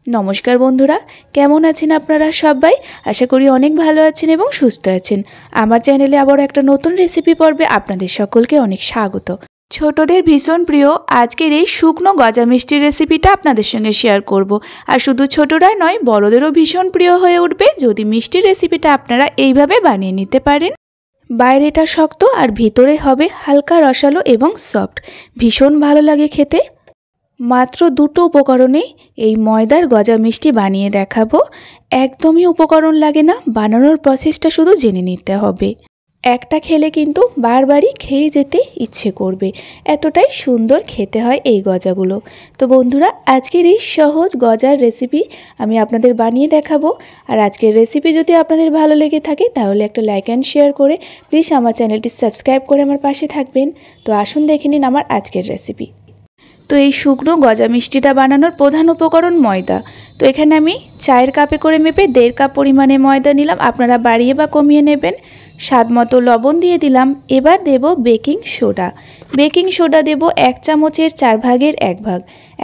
नमस्कार बंधुरा केमन आছেন আপনারা সবাই आशा करी अनेक भालो आছেন এবং সুস্থ আছেন। আমার চ্যানেলে আবার একটা নতুন রেসিপি পর্বে আপনাদের সকলকে অনেক স্বাগত। ছোটদের ভীষণ প্রিয় আজকের এই শুকনো গজা মিষ্টির রেসিপিটা আপনাদের সঙ্গে শেয়ার করব। আর শুধু ছোটরাই নয়, বড়দেরও ভীষণ প্রিয় হয়ে উঠবে যদি মিষ্টির রেসিপিটা আপনারা এইভাবে বানিয়ে নিতে পারেন। বাইরেটা শক্ত আর ভিতরে হবে হালকা রসালো এবং সফট, ভীষণ ভালো লাগে খেতে। মাত্র দুটো উপকরণে এই ময়দার গজা মিষ্টি বানিয়ে দেখাবো। একদমই উপকরণ লাগে না, বানানোর প্রসেসটা শুধু জেনে নিতে হবে। একটা খেলে কিন্তু বারবারই খেয়ে যেতে ইচ্ছে করবে, এতটাই সুন্দর খেতে হয় এই গজাগুলো। তো বন্ধুরা, আজকের এই সহজ গজার রেসিপি আমি আপনাদের বানিয়ে দেখাবো। আর আজকের রেসিপি যদি আপনাদের ভালো লেগে থাকে তাহলে একটা লাইক অ্যান্ড শেয়ার করে প্লিজ আমার চ্যানেলটি সাবস্ক্রাইব করে আমার পাশে থাকবেন। তো আসুন দেখে নিন আমার আজকের রেসিপি। তো এই শুকনো গজা মিষ্টিটা বানানোর প্রধান উপকরণ ময়দা। তো এখানে আমি চায়ের কাপে করে মেপে 1.5 কাপ পরিমাণে ময়দা নিলাম, আপনারা বাড়িয়ে বা কমিয়ে নেবেন। স্বাদ মতো লবণ দিয়ে দিলাম। এবার দেব বেকিং সোডা। বেকিং সোডা দেব 1 চামচের 4 ভাগের 1 ভাগ।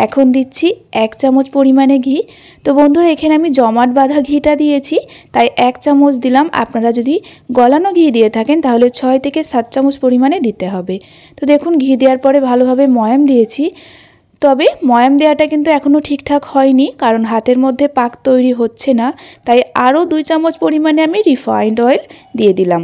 এখন দিচ্ছি 1 চামচ পরিমাণে ঘি। তো বন্ধুরা, এখানে আমি জমাট বাঁধা ঘিটা দিয়েছি, তাই 1 চামচ দিলাম। আপনারা যদি গলানো ঘি দিয়ে থাকেন তাহলে 6 থেকে 7 চামচ পরিমাণে দিতে হবে। তো দেখুন, ঘি দেওয়ার পরে ভালোভাবে ময়াম দিয়েছি। তবে ময়াম দেওয়াটা কিন্তু এখনও ঠিকঠাক হয়নি, কারণ হাতের মধ্যে পাক তৈরি হচ্ছে না, তাই আরও 2 চামচ পরিমাণে আমি রিফাইন্ড অয়েল দিয়ে দিলাম।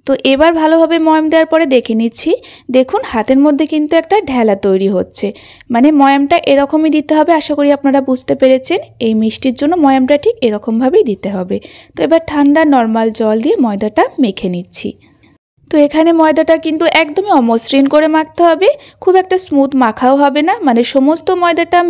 তো এবার ভালোভাবে ময়াম দেওয়ার পরে দেখে নিচ্ছি। দেখুন, হাতের মধ্যে কিন্তু একটা ঢেলা তৈরি হচ্ছে, মানে ময়ামটা এরকমই দিতে হবে। আশা করি আপনারা বুঝতে পেরেছেন, এই মিষ্টির জন্য ময়ামটা ঠিক এরকমভাবেই দিতে হবে। তো এবার ঠান্ডা নর্মাল জল দিয়ে ময়দাটা মেখে নিচ্ছি। তো এখানে ময়দাটা কিন্তু একদমই অমসৃণ করে মাখতে হবে, খুব একটা স্মুথ মাখাও হবে না, মানে সমস্ত ময়দাটা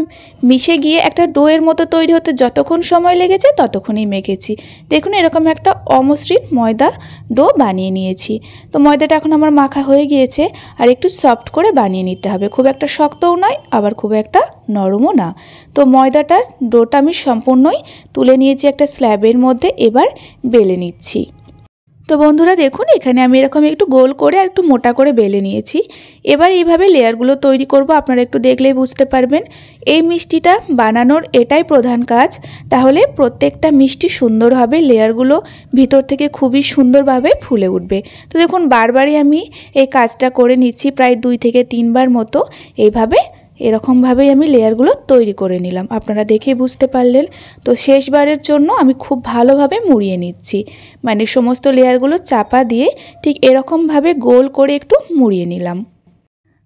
মিশে গিয়ে একটা ডোয়ের মতো তৈরি হতে যতক্ষণ সময় লেগেছে ততক্ষণই মেখেছি। দেখুন, এরকম একটা অমসৃণ ময়দা ডো বানিয়ে নিয়েছি। তো ময়দাটা এখন আমার মাখা হয়ে গিয়েছে, আর একটু সফট করে বানিয়ে নিতে হবে, খুব একটা শক্তও নয় আবার খুব একটা নরমও না। তো ময়দাটার ডোটা আমি সম্পূর্ণই তুলে নিয়েছি একটা স্ল্যাবের মধ্যে, এবার বেলে নিচ্ছি। তো বন্ধুরা দেখুন, এখানে আমি এরকম একটু গোল করে আর একটু মোটা করে বেলে নিয়েছি। এবার এইভাবে লেয়ারগুলো তৈরি করব, আপনারা একটু দেখলেই বুঝতে পারবেন। এই মিষ্টিটা বানানোর এটাই প্রধান কাজ, তাহলে প্রত্যেকটা মিষ্টি সুন্দর হবে, লেয়ারগুলো ভিতর থেকে খুবই সুন্দরভাবে ফুলে উঠবে। তো দেখুন, বারবারই আমি এই কাজটা করে নিচ্ছি, প্রায় 2 থেকে 3 বার মতো এইভাবে এরকমভাবেই আমি লেয়ারগুলো তৈরি করে নিলাম, আপনারা দেখেই বুঝতে পারলেন। তো শেষবারের জন্য আমি খুব ভালোভাবে মুড়িয়ে নিচ্ছি, মানে সমস্ত লেয়ারগুলো চাপা দিয়ে ঠিক এরকমভাবে গোল করে একটু মুড়িয়ে নিলাম।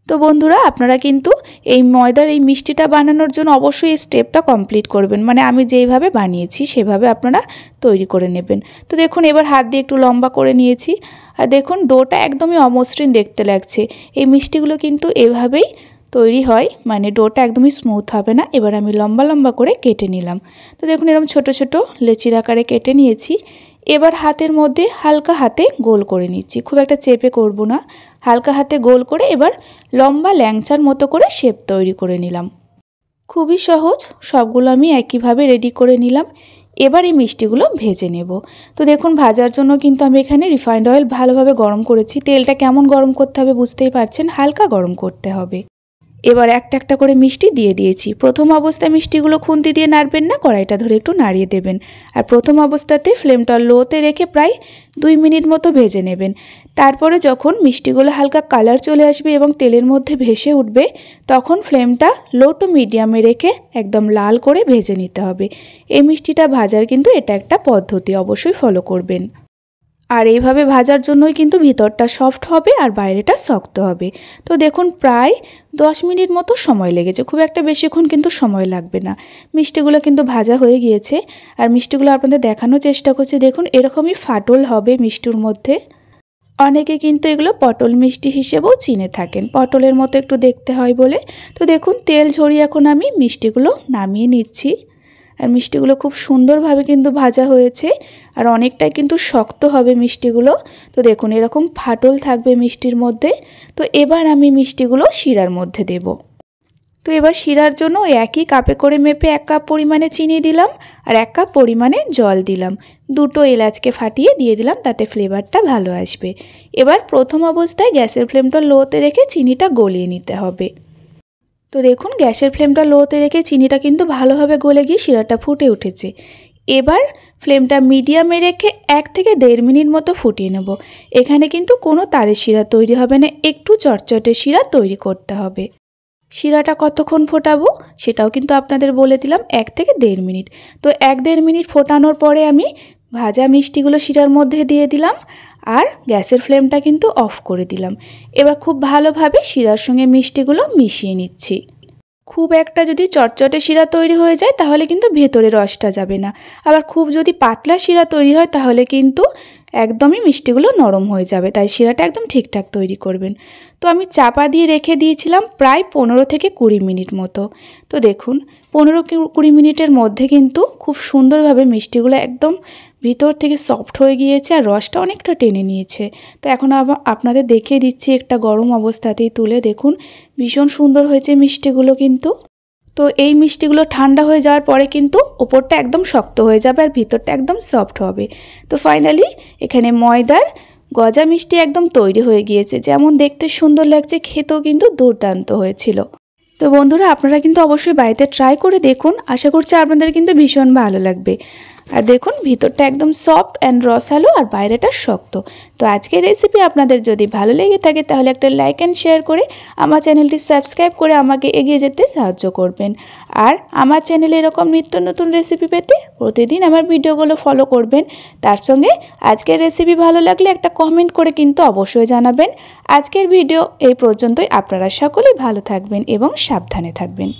তো বন্ধুরা, আপনারা কিন্তু এই ময়দার এই মিষ্টিটা বানানোর জন্য অবশ্যই এই স্টেপটা কমপ্লিট করবেন, মানে আমি যেইভাবে বানিয়েছি সেভাবে আপনারা তৈরি করে নেবেন। তো দেখুন, এবার হাত দিয়ে একটু লম্বা করে নিয়েছি, আর দেখুন ডোটা একদমই অমসৃণ দেখতে লাগছে। এই মিষ্টিগুলো কিন্তু এভাবেই তৈরি হয়, মানে ডোটা একদমই স্মুথ হবে না। এবার আমি লম্বা লম্বা করে কেটে নিলাম। তো দেখুন, এরকম ছোট ছোট লেচির আকারে কেটে নিয়েছি। এবার হাতের মধ্যে হালকা হাতে গোল করে নিচ্ছি, খুব একটা চেপে করব না, হালকা হাতে গোল করে এবার লম্বা ল্যাংচার মতো করে শেপ তৈরি করে নিলাম। খুবই সহজ, সবগুলো আমি একইভাবে রেডি করে নিলাম। এবার এই মিষ্টিগুলো ভেজে নেব। তো দেখুন, ভাজার জন্য কিন্তু আমি এখানে রিফাইন্ড অয়েল ভালোভাবে গরম করেছি। তেলটা কেমন গরম করতে হবে বুঝতেই পারছেন, হালকা গরম করতে হবে। এবার একটা একটা করে মিষ্টি দিয়ে দিয়েছি। প্রথম অবস্থায় মিষ্টিগুলো খুন্তি দিয়ে নাড়বেন না, কড়াইটা ধরে একটু নাড়িয়ে দেবেন। আর প্রথম অবস্থাতে ফ্লেমটা লোতে রেখে প্রায় 2 মিনিট মতো ভেজে নেবেন। তারপরে যখন মিষ্টিগুলো হালকা কালার চলে আসবে এবং তেলের মধ্যে ভেসে উঠবে, তখন ফ্লেমটা লো টু মিডিয়ামে রেখে একদম লাল করে ভেজে নিতে হবে। এই মিষ্টিটা ভাজার কিন্তু এটা একটা পদ্ধতি, অবশ্যই ফলো করবেন। আর এইভাবে ভাজার জন্যই কিন্তু ভিতরটা সফট হবে আর বাইরেটা শক্ত হবে। তো দেখুন, প্রায় 10 মিনিট মতো সময় লেগেছে, খুব একটা বেশিক্ষণ কিন্তু সময় লাগবে না। মিষ্টিগুলো কিন্তু ভাজা হয়ে গিয়েছে, আর মিষ্টিগুলো আপনাদের দেখানোর চেষ্টা করছি। দেখুন, এরকমই ফাটল হবে মিষ্টির মধ্যে। অনেকে কিন্তু এগুলো পটল মিষ্টি হিসেবেও চিনে থাকেন, পটলের মতো একটু দেখতে হয় বলে। তো দেখুন, তেল ঝরিয়ে এখন আমি মিষ্টিগুলো নামিয়ে নিচ্ছি। আর মিষ্টিগুলো খুব সুন্দরভাবে কিন্তু ভাজা হয়েছে, আর অনেকটাই কিন্তু শক্ত হবে মিষ্টিগুলো। তো দেখুন, এরকম ফাটল থাকবে মিষ্টির মধ্যে। তো এবার আমি মিষ্টিগুলো শিরার মধ্যে দেব। তো এবার শিরার জন্য একই কাপে করে মেপে 1 কাপ পরিমাণে চিনি দিলাম, আর 1 কাপ পরিমাণে জল দিলাম। 2টো এলাচকে ফাটিয়ে দিয়ে দিলাম, তাতে ফ্লেভারটা ভালো আসবে। এবার প্রথম অবস্থায় গ্যাসের ফ্লেমটা লোতে রেখে চিনিটা গলিয়ে নিতে হবে। তো দেখুন গ্যাসের ফ্লেমটা লোতে রেখে চিনিটা কিন্তু ভালোভাবে গলে গিয়ে শিরাটা ফুটে উঠেছে। এবার ফ্লেমটা মিডিয়ামে রেখে 1 থেকে 1.5 মিনিট মতো ফুটিয়ে নেব। এখানে কিন্তু কোনো তারের শিরা তৈরি হবে না, একটু চটচটে শিরা তৈরি করতে হবে। শিরাটা কতক্ষণ ফোটাবো সেটাও কিন্তু আপনাদের বলে দিলাম, 1 থেকে 1.5 মিনিট। তো 1-1.5 মিনিট ফোটানোর পরে আমি ভাজা মিষ্টিগুলো শিরার মধ্যে দিয়ে দিলাম আর গ্যাসের ফ্লেমটা কিন্তু অফ করে দিলাম। এবার খুব ভালোভাবে শিরার সঙ্গে মিষ্টিগুলো মিশিয়ে নিচ্ছি। খুব একটা যদি চটচটে শিরা তৈরি হয়ে যায় তাহলে কিন্তু ভেতরে রসটা যাবে না, আবার খুব যদি পাতলা শিরা তৈরি হয় তাহলে কিন্তু একদমই মিষ্টিগুলো নরম হয়ে যাবে, তাই শিরাটা একদম ঠিকঠাক তৈরি করবেন। তো আমি চাপা দিয়ে রেখে দিয়েছিলাম প্রায় 15 থেকে 20 মিনিট মতো। তো দেখুন 15-20 মিনিটের মধ্যে কিন্তু খুব সুন্দরভাবে মিষ্টিগুলো একদম ভিতর থেকে সফট হয়ে গিয়েছে আর রসটা অনেকটা টেনে নিয়েছে। তো এখন আপনাদের দেখিয়ে দিচ্ছি একটা গরম অবস্থাতেই তুলে, দেখুন ভীষণ সুন্দর হয়েছে মিষ্টিগুলো কিন্তু। তো এই মিষ্টিগুলো ঠান্ডা হয়ে যাওয়ার পরে কিন্তু ওপরটা একদম শক্ত হয়ে যাবে আর ভিতরটা একদম সফট হবে। তো ফাইনালি এখানে ময়দার গজা মিষ্টি একদম তৈরি হয়ে গিয়েছে, যেমন দেখতে সুন্দর লাগছে খেতেও কিন্তু দুর্দান্ত হয়েছিল। তো বন্ধুরা আপনারা কিন্তু অবশ্যই বাড়িতে ট্রাই করে দেখুন, আশা করছি আপনাদের কিন্তু ভীষণ ভালো লাগবে। আর দেখুন ভিতরটা একদম সফট অ্যান্ড রসালো আর বাইরেটা শক্ত। তো আজকের রেসিপি আপনাদের যদি ভালো লেগে থাকে তাহলে একটা লাইক অ্যান্ড শেয়ার করে আমার চ্যানেলটি সাবস্ক্রাইব করে আমাকে এগিয়ে যেতে সাহায্য করবেন। আর আমার চ্যানেলে এরকম নিত্য নতুন রেসিপি পেতে প্রতিদিন আমার ভিডিওগুলো ফলো করবেন। তার সঙ্গে আজকের রেসিপি ভালো লাগলে একটা কমেন্ট করে কিন্তু অবশ্যই জানাবেন। আজকের ভিডিও এই পর্যন্তই। আপনারা সকলেই ভালো থাকবেন এবং সাবধানে থাকবেন।